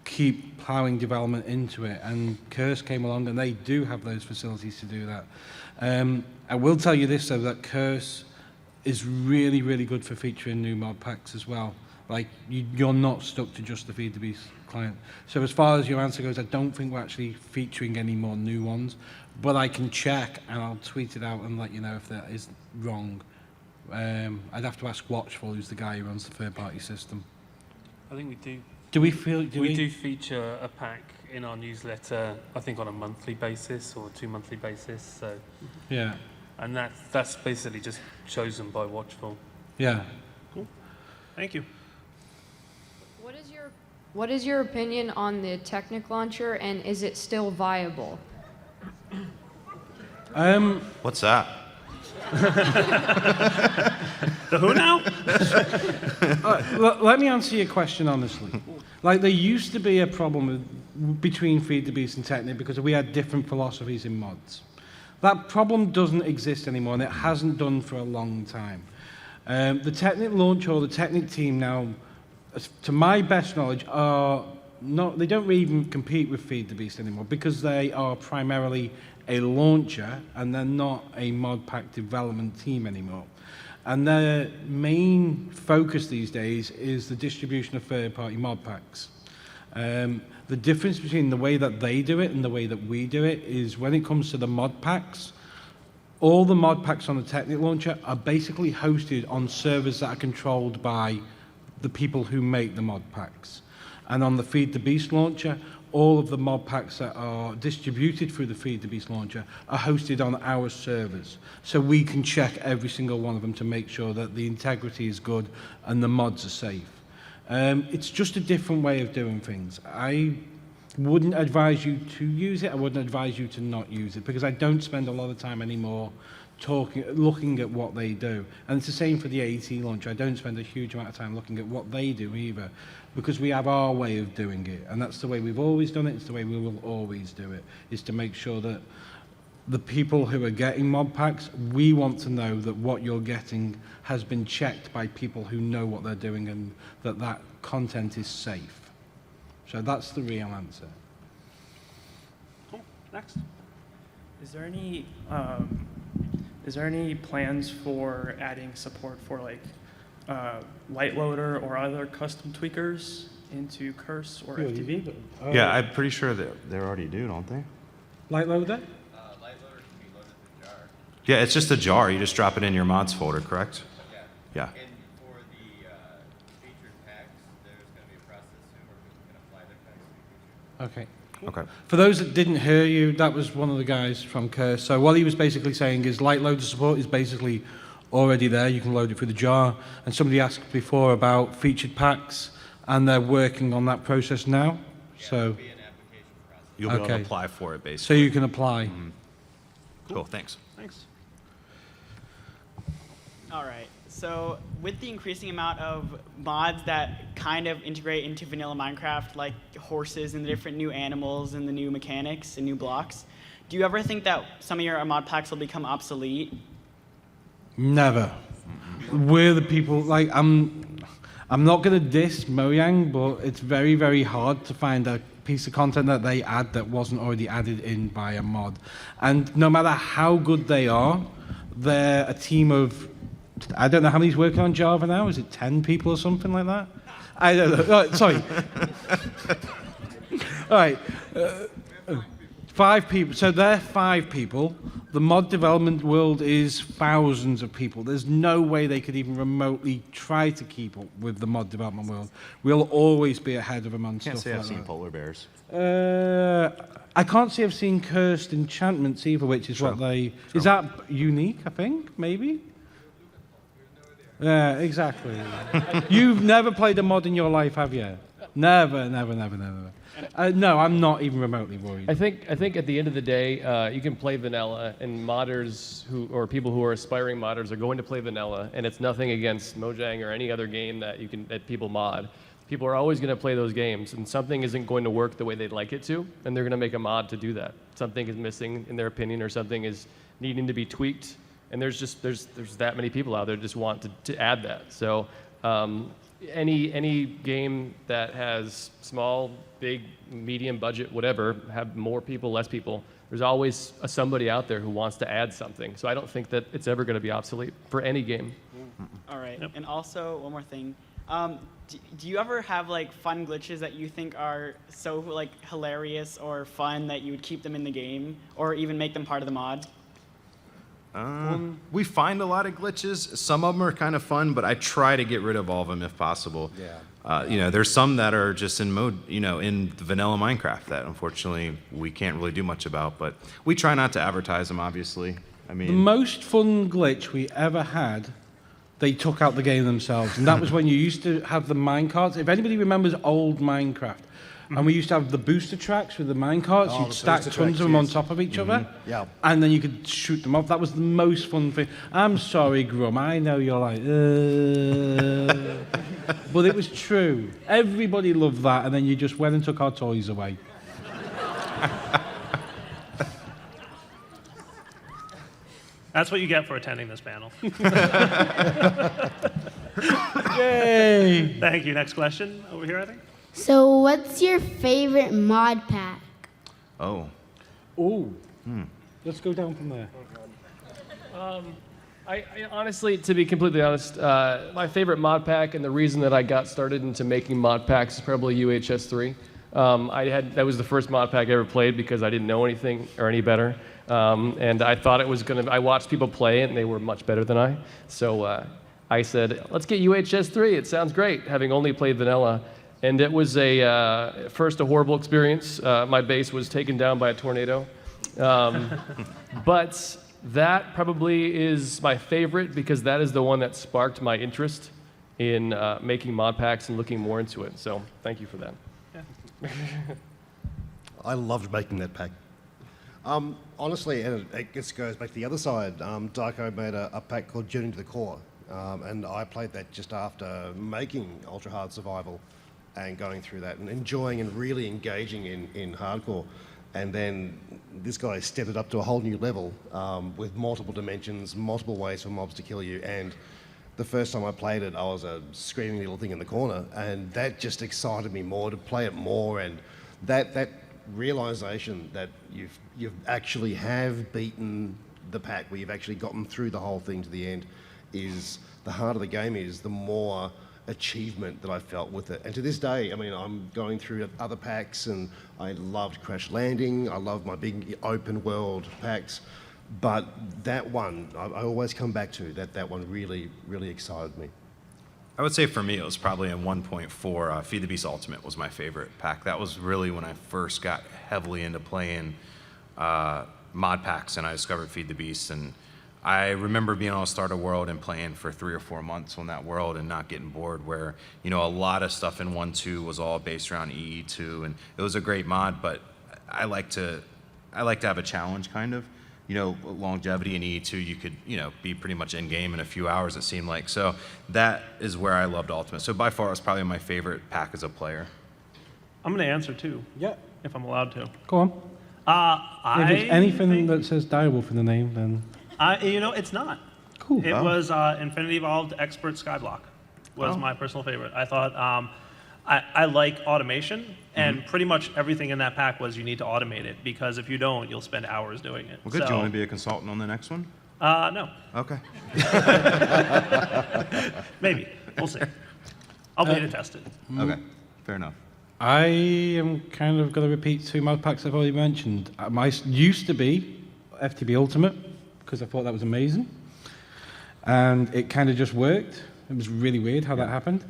keep plowing development into it. And Curse came along, and they do have those facilities to do that. I will tell you this, though, that Curse is really, really good for featuring new mod packs as well. Like, you're not stuck to just the Feed the Beast client. So as far as your answer goes, I don't think we're actually featuring any more new ones, but I can check and I'll tweet it out and let you know if that is wrong. I'd have to ask Watchful, who's the guy who runs the third-party system. I think we do. We do feature a pack in our newsletter, I think on a monthly basis or 2 monthly basis. So yeah. And that's basically just chosen by Watchful. Yeah. Cool. Thank you. What is your opinion on the Technic launcher, and is it still viable? What's that? The who now? Let me answer your question honestly. Like, there used to be a problem between Feed the Beast and Technic because we had different philosophies in mods. That problem doesn't exist anymore, and it hasn't done for a long time. The Technic launcher or the Technic team now, to my best knowledge, they don't really even compete with Feed the Beast anymore because they are primarily a launcher and they're not a mod pack development team anymore. And their main focus these days is the distribution of third-party mod packs. The difference between the way that they do it and the way that we do it is when it comes to the mod packs, all the mod packs on the Technic launcher are basically hosted on servers that are controlled by the people who make the mod packs. And on the Feed the Beast launcher, all of the mod packs that are distributed through the Feed the Beast launcher are hosted on our servers. So we can check every single one of them to make sure that the integrity is good and the mods are safe. It's just a different way of doing things. I wouldn't advise you to use it. I wouldn't advise you to not use it because I don't spend a lot of time anymore looking at what they do. And it's the same for the AET launcher. I don't spend a huge amount of time looking at what they do either because we have our way of doing it. And that's the way we've always done it. It's the way we will always do it, is to make sure that the people who are getting mod packs, we want to know that what you're getting has been checked by people who know what they're doing and that that content is safe. So that's the real answer. Cool. Next. Is there any plans for adding support for like light loader or other custom tweakers into Curse or FTB? Yeah, I'm pretty sure that they already do, don't they? Light loader? Yeah, it's just a jar. You just drop it in your mods folder, correct? Yeah. And for the featured packs, there's going to be a process soon where people can apply their packs to be featured. Okay. Okay. For those that didn't hear you, that was one of the guys from Curse. So what he was basically saying is light loader support is basically already there. You can load it through the jar. And somebody asked before about featured packs, and they're working on that process now. Yeah, so it'll be an application process. You'll be able to apply for it, basically. So you can apply. Mm-hmm. Cool, thanks. Thanks. All right. So with the increasing amount of mods that kind of integrate into vanilla Minecraft, like horses and the different new animals and the new mechanics and new blocks, do you ever think that some of your mod packs will become obsolete? Never. We're the people, like, I'm not going to diss Mojang, but it's very, very hard to find a piece of content that they add that wasn't already added in by a mod. And no matter how good they are, they're a team of, I don't know how many's working on Java now. Is it 10 people or something like that? I don't know. Oh, sorry. All right. 5 people. So they're 5 people. The mod development world is thousands of people. There's no way they could even remotely try to keep up with the mod development world. We'll always be ahead of them on Can't stuff say like I've seen that. polar bears. I can't say I've seen cursed enchantments either, which is what they... Is that unique, I think, maybe? Yeah, exactly. You've never played a mod in your life, have you? Never. No, I'm not even remotely worried. I think at the end of the day, you can play vanilla, and modders or people who are aspiring modders are going to play vanilla, and it's nothing against Mojang or any other game that people mod. People are always going to play those games, and something isn't going to work the way they'd like it to, and they're going to make a mod to do that. Something is missing in their opinion, or something is needing to be tweaked, and there's that many people out there that just want to add that. So any game that has small, big, medium budget, whatever, have more people, less people, there's always somebody out there who wants to add something. So I don't think that it's ever going to be obsolete for any game. All right. Yep. And also, one more thing. Do you ever have like fun glitches that you think are so like hilarious or fun that you would keep them in the game or even make them part of the mod? We find a lot of glitches. Some of them are kind of fun, but I try to get rid of all of them if possible. Yeah. There's some that are just in mode, in the vanilla Minecraft that unfortunately we can't really do much about, but we try not to advertise them, obviously. I mean, The most fun glitch we ever had, they took out the game themselves, and that was when you used to have the minecarts. If anybody remembers old Minecraft, and we used to have the booster tracks with the minecarts, Oh, you'd the stack booster tons tracks, of them on yes. top of each other, Yeah. and then you could shoot them off. That was the most fun thing. I'm sorry, Grum, I know you're like, but it was true. Everybody loved that, and then you just went and took our toys away. That's what you get for attending this panel. Yay! Thank you. Next question over here, I think. So, what's your favorite mod pack? Oh. Ooh. Let's go down from there. I honestly, to be completely honest, my favorite mod pack and the reason that I got started into making mod packs is probably UHS 3. That was the first mod pack I ever played because I didn't know anything or any better. And I thought it was I watched people play it and they were much better than I. So I said, let's get UHS 3. It sounds great, having only played vanilla. And it was first a horrible experience. My base was taken down by a tornado. But that probably is my favorite because that is the one that sparked my interest in making mod packs and looking more into it. So thank you for that. Yeah. I loved making that pack. Honestly, and it just goes back to the other side. Darko made a pack called Journey to the Core, and I played that just after making Ultra Hard Survival and going through that and enjoying and really engaging in hardcore. And then this guy stepped it up to a whole new level with multiple dimensions, multiple ways for mobs to kill you. And the first time I played it, I was a screaming little thing in the corner, and that just excited me more to play it more. And that realization that you've actually have beaten the pack, where you've actually gotten through the whole thing to the end, is the harder the game is, the more achievement that I felt with it. And to this day, I mean, I'm going through other packs, and I loved Crash Landing, I love my big open world packs, but that one, I always come back to, that one really, really excited me. I would say for me, it was probably in 1.4, Feed the Beast Ultimate was my favorite pack. That was really when I first got heavily into playing mod packs, and I discovered Feed the Beast. And I remember being able to start a world and playing for 3 or 4 months on that world and not getting bored, where, a lot of stuff in 1.2 was all based around EE2, and it was a great mod, but I like to have a challenge, kind of. longevity in E2, you could, be pretty much in game in a few hours, it seemed like. So that is where I loved Ultimate. So by far, it's probably my favorite pack as a player. I'm going to answer too. Yeah. If I'm allowed to. Go on. If it's anything think, that says direwolf in the name, then it's not. Cool. It was Infinity Evolved Expert Skyblock was my personal favorite. I thought I like automation, and pretty much everything in that pack was you need to automate it, because if you don't, you'll spend hours doing it. Well, good. So, Do you want to be a consultant on the next one? No. Okay. Maybe. We'll see. I'll beta test it. Okay. Fair enough. I am kind of going to repeat 2 mod packs I've already mentioned. My used to be FTB Ultimate, because I thought that was amazing. And it kind of just worked. It was really weird how that happened.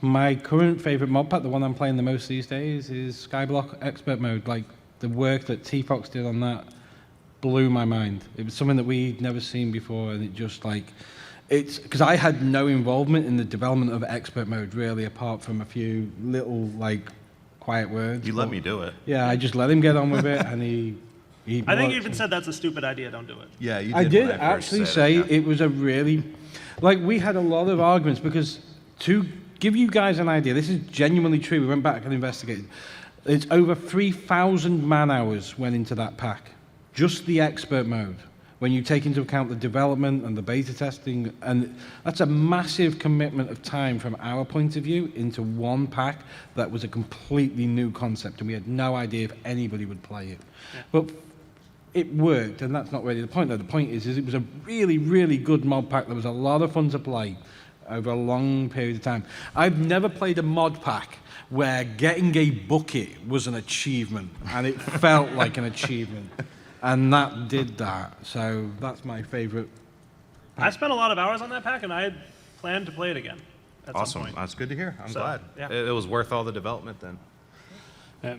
My current favorite mod pack, the one I'm playing the most these days, is Skyblock Expert Mode. Like, the work that T-Fox did on that blew my mind. It was something that we'd never seen before, and it just, it's because I had no involvement in the development of Expert Mode, really, apart from a few little, quiet words. You let me do it. Yeah, I just let him get on with it, and he I think you worked. even said that's a stupid idea, don't do it. Yeah, you did. I did when I first actually said say it, yeah. it was a really, we had a lot of arguments, because to give you guys an idea, this is genuinely true. We went back and investigated. It's over 3,000 man hours went into that pack, just the expert mode. When you take into account the development and the beta testing, and that's a massive commitment of time from our point of view into one pack that was a completely new concept, and we had no idea if anybody would play it. Yeah. But it worked, and that's not really the point, though. The point is it was a really, really good mod pack that was a lot of fun to play over a long period of time. I've never played a mod pack where getting a bucket was an achievement, and it felt like an achievement. And that did that, so that's my favorite. I spent a lot of hours on that pack, and I had planned to play it again at some Awesome. point. That's good to hear. I'm So, glad. yeah. It was worth all the development then.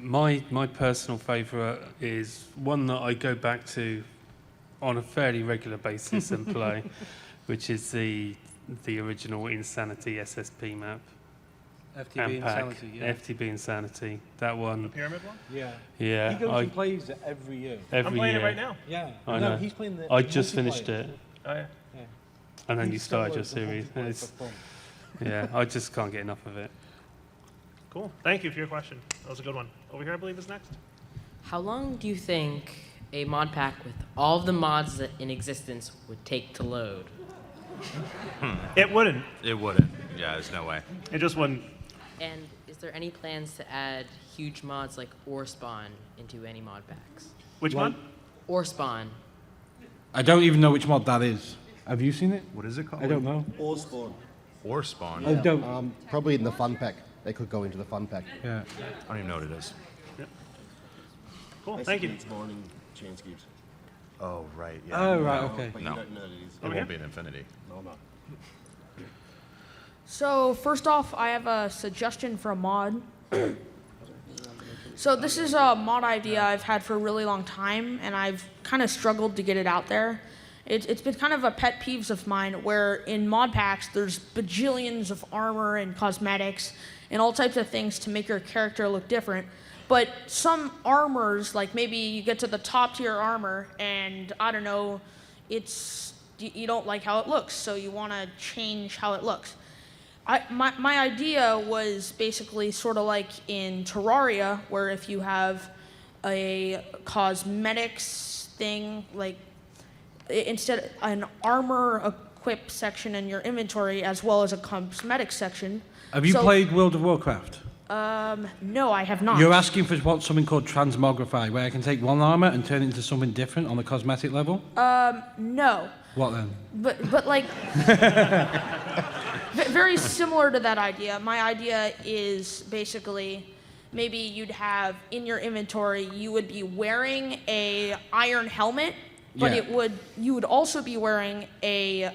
My personal favourite is one that I go back to on a fairly regular basis and play, which is the original Insanity SSP map. FTB and pack. Insanity, yeah. FTB Insanity. That one. The pyramid one? Yeah. Yeah. He goes and plays it every year. Every I'm playing year. it right now. Yeah. I No, know. he's playing the I just multiplayer. finished it. Oh, yeah. Yeah. And then He you started your soloed the series. multiplayer It's, for fun. yeah, I just can't get enough of it. Cool. Thank you for your question. That was a good one. Over here, I believe, is next. How long do you think a mod pack with all of the mods that in existence would take to load? It wouldn't. It wouldn't. Yeah, there's no way. It just wouldn't. And is there any plans to add huge mods like Ore Spawn into any mod packs? Which mod? Ore Spawn. I don't even know which mod that is. Have you seen it? What is it called? I don't know. Or spawn. Or spawn. I don't. Probably in the fun pack. They could go into the fun pack. Yeah. I don't even know what it is. Cool. Thank you. It's spawning chance cubes. Oh, right. Yeah. Oh, right, okay. But No. you don't know what it is. It won't be an infinity. No, no. So first off, I have a suggestion for a mod. So this is a mod idea I've had for a really long time, and I've kind of struggled to get it out there. It's been kind of a pet peeves of mine where in mod packs there's bajillions of armor and cosmetics and all types of things to make your character look different. But some armors, like maybe you get to the top tier armor and I don't know, you don't like how it looks, so you want to change how it looks. My idea was basically sort of like in Terraria, where if you have a cosmetics thing, like instead an armor equip section in your inventory as well as a cosmetic section. Have you played World of Warcraft? No, I have not. You're asking for something called transmogrify, where I can take one armor and turn it into something different on the cosmetic level? No. What then? But like, very similar to that idea. My idea is basically maybe you'd have in your inventory, you would be wearing a iron helmet, but Yeah. you would also be wearing a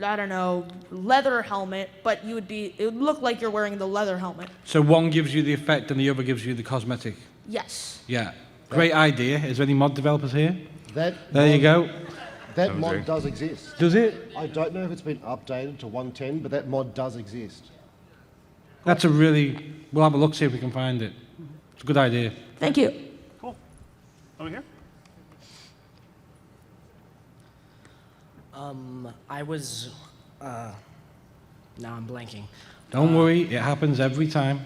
I don't know, leather helmet, but it would look like you're wearing the leather helmet. So one gives you the effect and the other gives you the cosmetic? Yes. Yeah. Great idea. Is there any mod developers here? There you go. That mod does exist. Does it? I don't know if it's been updated to 110, but that mod does exist. That's we'll have a look, see if we can find it. It's a good idea. Thank you. Cool. Over here. I was, now I'm blanking. Don't worry, it happens every time.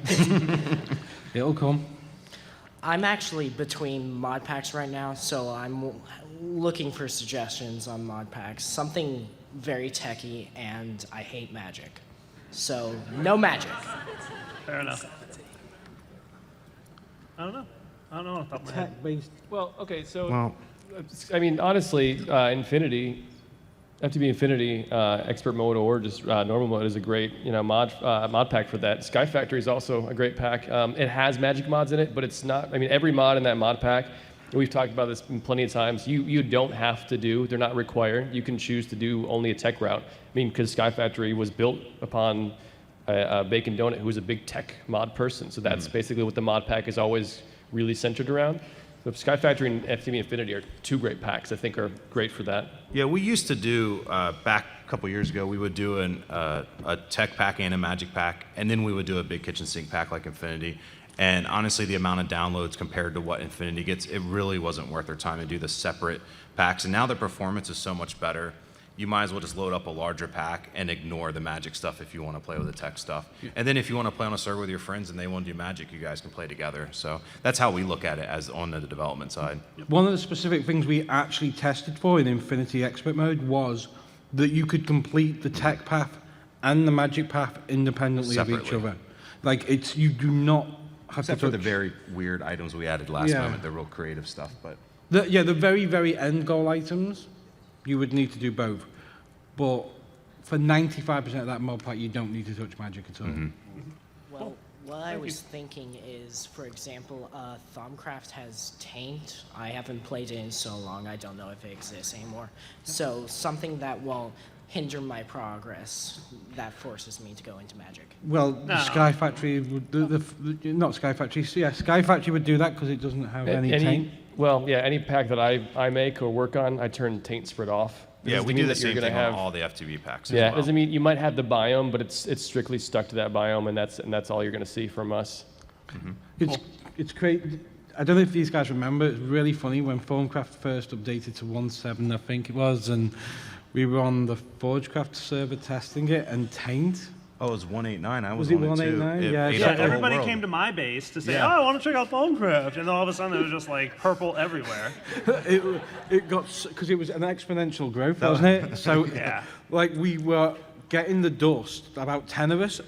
It'll come. I'm actually between mod packs right now, so I'm looking for suggestions on mod packs. Something very techy, and I hate magic. So, no magic. Fair enough. I don't know off the top of my head. Tech-based. Well, okay, so, Well- I mean, honestly, Infinity, FTB Infinity, Expert Mode or just normal mode is a great, mod pack for that. Sky Factory is also a great pack. It has magic mods in it, but it's not, I mean, every mod in that mod pack, we've talked about this plenty of times, you don't have to do, they're not required. You can choose to do only a tech route. I mean, because Sky Factory was built upon Bacon Donut, who's a big tech mod person. So that's basically what the mod pack is always really centered around. So Sky Factory and FTB Infinity are two great packs. I think are great for that. Yeah, we used to do, back a couple years ago, we would do a tech pack and a magic pack, and then we would do a big kitchen sink pack like Infinity. And honestly, the amount of downloads compared to what Infinity gets, it really wasn't worth their time to do the separate packs. And now the performance is so much better. You might as well just load up a larger pack and ignore the magic stuff if you want to play with the tech stuff. And then if you want to play on a server with your friends and they want to do magic, you guys can play together. So that's how we look at it as on the development side. One of the specific things we actually tested for in Infinity Expert Mode was that you could complete the tech path and the magic path independently of each Separately. other. Like, it's, you do not have Except to for touch. the very weird items we added last Yeah. moment, the real creative stuff. But The very, very end goal items, you would need to do both. But for 95% of that mod pack, you don't need to touch magic at all. Well, what I was thinking is, for example, Thumbcraft has Taint. I haven't played it in so long, I don't know if it exists anymore. So something that will hinder my progress, that forces me to go into magic. Well, the Sky Factory would do not Sky Factory. Yeah, Sky Factory would do that because it doesn't have any taint. Well, yeah, any pack that I make or work on, I turn taint spread off. yeah, Doesn't we mean do the that you're same gonna thing have- on all the FTB packs Yeah, as well. doesn't mean you might have the biome, but it's strictly stuck to that biome, and that's all you're going to see from us. It's great. I don't know if these guys remember. It's really funny when Formcraft first updated to 1.7, I think it was, and we were on the Forgecraft server testing it, and Taint. Oh, it was 189. I was, Was it on it too. 189? It Yeah, ate so up the whole Everybody world. came to my base to say, Yeah. oh, I want to check out Phonecraft. And then all of a sudden it was just like purple everywhere. It got, because it was an exponential growth, wasn't it? So, Yeah. like, we were getting the dust, about 10 of us,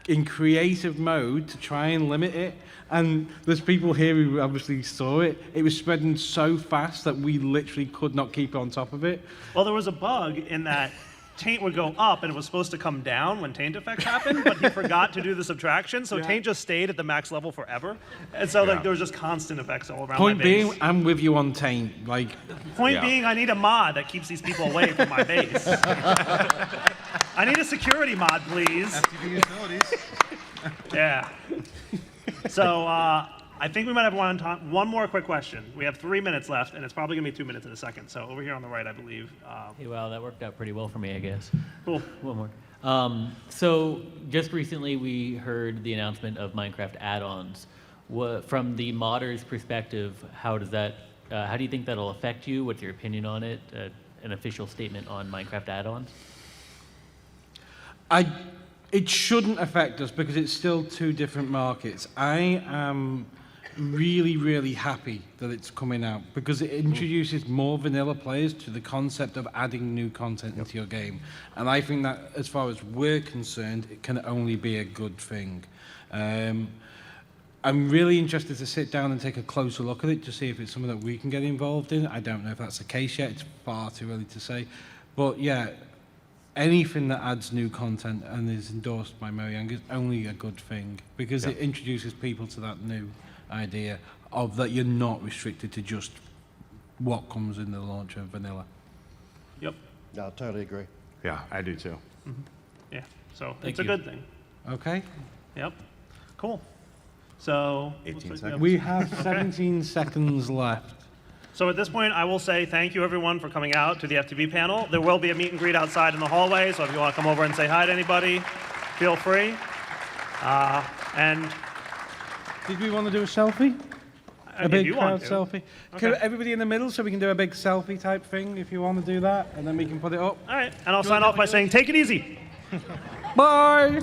in creative mode to try and limit it. And there's people here who obviously saw it. It was spreading so fast that we literally could not keep on top of it. Well, there was a bug in that Taint would go up and it was supposed to come down when Taint effects happened, but he forgot to do the subtraction, so Taint just stayed at the max level forever. And so like there was just constant effects all around Point my base. being, I'm with you on Taint. Like, Point being, I need a mod that keeps these people away from my base. I need a security mod, please. FTB utilities. Yeah. So I think we might have one more quick question. We have 3 minutes left, and it's probably going to be 2 minutes in a second. So over here on the right, I believe. Hey, wow, that worked out pretty well for me, I guess. Cool. One more. So just recently we heard the announcement of Minecraft add-ons. From the modder's perspective, how do you think that'll affect you? What's your opinion on it? An official statement on Minecraft add-ons? it shouldn't affect us because it's still two different markets. I am really, really happy that it's coming out because it introduces more vanilla players to the concept of adding new content into your game. And I think that, as far as we're concerned, it can only be a good thing. I'm really interested to sit down and take a closer look at it to see if it's something that we can get involved in. I don't know if that's the case yet. It's far too early to say. But yeah, anything that adds new content and is endorsed by Mojang is only a good thing because it introduces people to that new idea of that you're not restricted to just what comes in the launch of vanilla. Yep. No, I totally agree. Yeah, I do too. Yeah, so Thank it's a you. good thing. Okay. Yep. Cool. So 18 seconds. We have 17 seconds left. So at this point, I will say thank you, everyone, for coming out to the FTB panel. There will be a meet and greet outside in the hallway, so if you want to come over and say hi to anybody, feel free. And did we want to do a selfie? A big you crowd want to. selfie. Okay. Can everybody in the middle so we can do a big selfie type thing if you want to do that, and then we can put it up. All right, and I'll sign off by saying, take it easy. Bye.